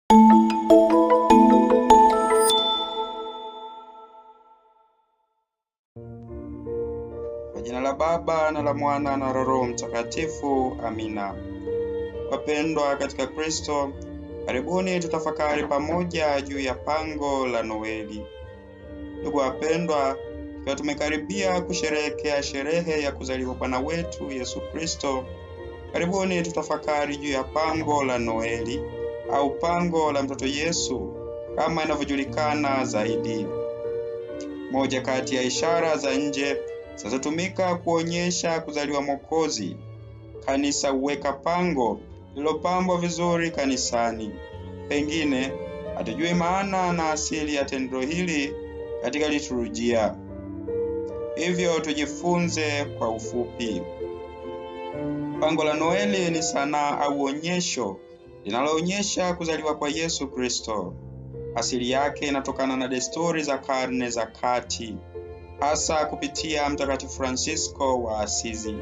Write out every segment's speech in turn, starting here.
Kwa jina la Baba na la Mwana na la Roho Mtakatifu. Amina. Wapendwa katika Kristo, karibuni tutafakari pamoja juu ya pango la Noeli. Ndugu wapendwa, tukiwa tumekaribia kusherehekea sherehe ya kuzaliwa Bwana wetu Yesu Kristo, karibuni tutafakari juu ya pango la Noeli au pango la mtoto Yesu kama inavyojulikana zaidi. Moja kati ya ishara za nje zinazotumika kuonyesha kuzaliwa Mwokozi. Kanisa huweka pango lililopambwa vizuri kanisani. Pengine hatujui maana na asili ya tendo hili katika liturujia, hivyo tujifunze kwa ufupi. Pango la Noeli ni sanaa au onyesho linaloonyesha kuzaliwa kwa Yesu Kristo. Asili yake inatokana na desturi za karne za kati, hasa kupitia Mtakatifu Francisco wa Asizi,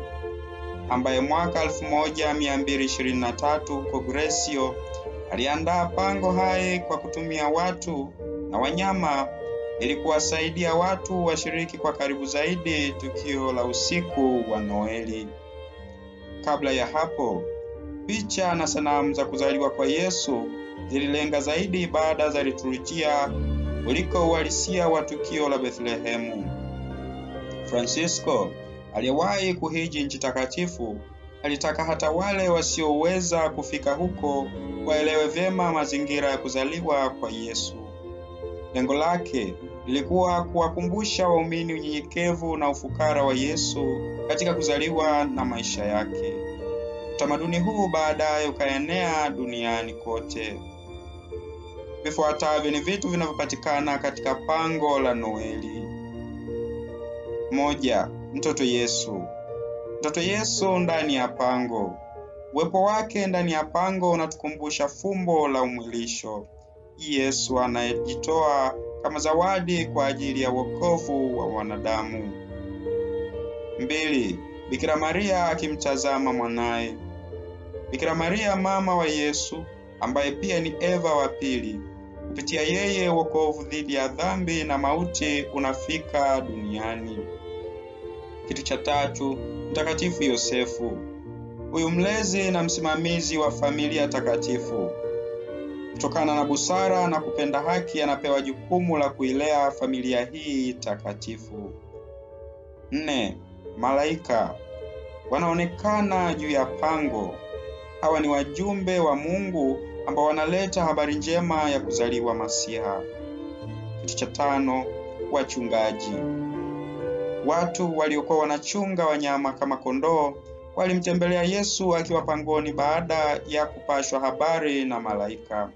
ambaye mwaka 1223 huko Gresio aliandaa pango hai kwa kutumia watu na wanyama ili kuwasaidia watu washiriki kwa karibu zaidi tukio la usiku wa Noeli. Kabla ya hapo, picha na sanamu za kuzaliwa kwa Yesu zililenga zaidi ibada za liturujia kuliko uhalisia wa tukio la Bethlehemu. Francisco, aliyewahi kuhiji nchi takatifu, alitaka hata wale wasioweza kufika huko waelewe vyema mazingira ya kuzaliwa kwa Yesu. Lengo lake lilikuwa kuwakumbusha waumini unyenyekevu na ufukara wa Yesu katika kuzaliwa na maisha yake. Utamaduni huu baadaye ukaenea duniani kote. Vifuatavyo ni vitu vinavyopatikana katika pango la Noeli. 1. Mtoto Yesu. Mtoto Yesu ndani ya pango. Uwepo wake ndani ya pango unatukumbusha fumbo la umwilisho. Yesu anayejitoa kama zawadi kwa ajili ya wokovu wa wanadamu. 2. Bikira Maria akimtazama mwanaye. Bikira Maria mama wa Yesu, ambaye pia ni Eva wa pili. Kupitia yeye wokovu dhidi ya dhambi na mauti unafika duniani. Kitu cha 3, Mtakatifu Yosefu. Huyu mlezi na msimamizi wa familia takatifu, kutokana na busara na kupenda haki, anapewa jukumu la kuilea familia hii takatifu. 4. Malaika wanaonekana juu ya pango. Hawa ni wajumbe wa Mungu ambao wanaleta habari njema ya kuzaliwa Masiha. Kitu cha 5, wachungaji. Watu waliokuwa wanachunga wanyama kama kondoo walimtembelea Yesu akiwa pangoni baada ya kupashwa habari na malaika.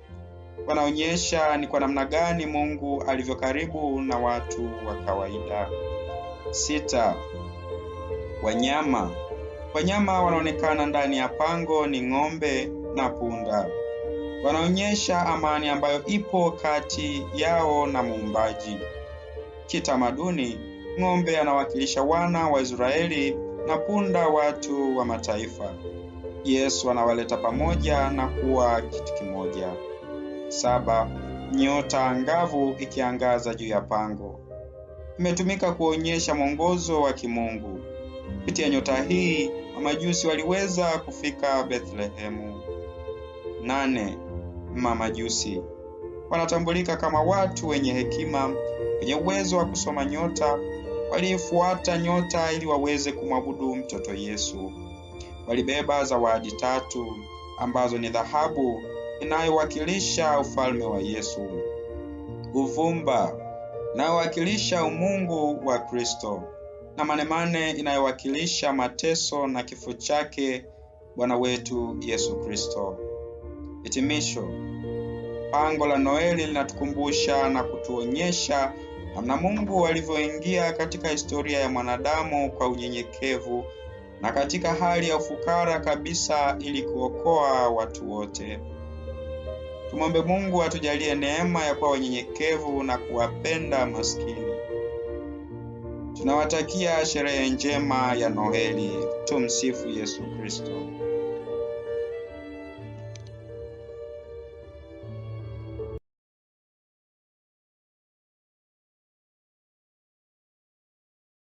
Wanaonyesha ni kwa namna gani Mungu alivyo karibu na watu wa kawaida. 6. Wanyama. Wanyama wanaonekana ndani ya pango ni ng'ombe na punda. Wanaonyesha amani ambayo ipo kati yao na Muumbaji. Kitamaduni, ng'ombe anawakilisha wana wa Israeli na punda watu wa mataifa. Yesu anawaleta pamoja na kuwa kitu kimoja. 7. Nyota angavu ikiangaza juu ya pango. Imetumika kuonyesha mwongozo wa kimungu. Kupitia nyota hii, mamajusi waliweza kufika Bethlehemu. 8. Mamajusi wanatambulika kama watu wenye hekima, wenye uwezo wa kusoma nyota. Walifuata nyota ili waweze kumwabudu mtoto Yesu. Walibeba zawadi 3 ambazo ni dhahabu inayowakilisha ufalme wa Yesu, uvumba inayowakilisha umungu wa Kristo, na manemane inayowakilisha mateso na kifo chake Bwana wetu Yesu Kristo. Hitimisho. Pango la Noeli linatukumbusha na kutuonyesha namna Mungu alivyoingia katika historia ya mwanadamu kwa unyenyekevu na katika hali ya ufukara kabisa ili kuokoa watu wote. Tumombe Mungu atujalie neema ya kuwa wanyenyekevu na kuwapenda maskini. Tunawatakia sherehe njema ya Noeli. Tumsifu Yesu Kristo.